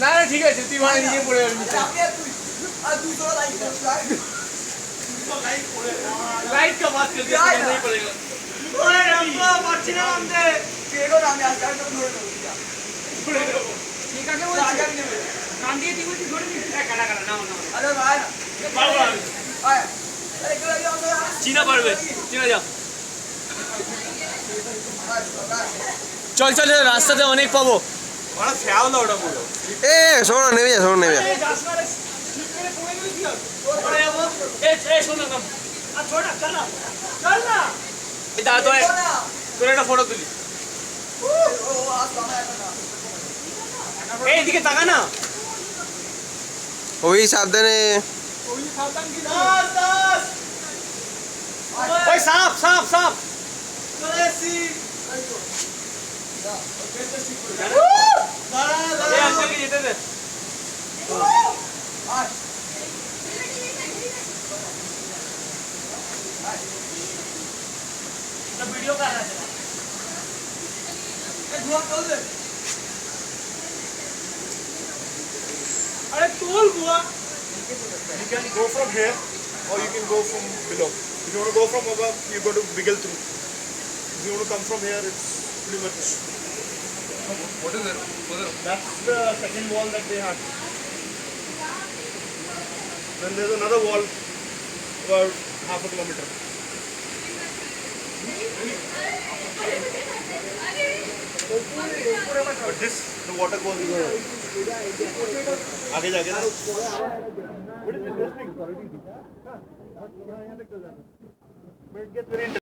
না না ঠিক আছে তুই মানে নিজে পড়ে যাবি लाइट का बात करते हैं नहीं पड़ेगा ओए रब्बा पाछे ना हमसे केगो ना আমি আজকে তো ধরে নেব ঠিক আছে বলছি কান দিয়ে তুই বলছিস ধরে নিস কাটা কাটা না না আরে ভাই পারবো আমি আয় আরে কেউ যাও তো চীনা পারবে চীনা যাও চল চল রাস্তাতে অনেক পাবো ওরা ফেয়াও না ওটা পুরো এ শোনো নেমে যা শোনো নেমে যা फोटो तुली এদিকে তাকা না ওই সাবধানে ওই সাপ সাপ সাপ চলে এসেছি এই আঙ্কেলকে যেতে দে वीडियो कर रहा है धुआं खोल दे अरे तोल बुआ You can go from here or you can go from below. If you want to go from above, you got to wiggle through. If you want to come from here, it's pretty much. What is it? That's the second wall that they had. Then there's another wall about half a kilometer. But this, the water goes आगे जाके ना But it gets very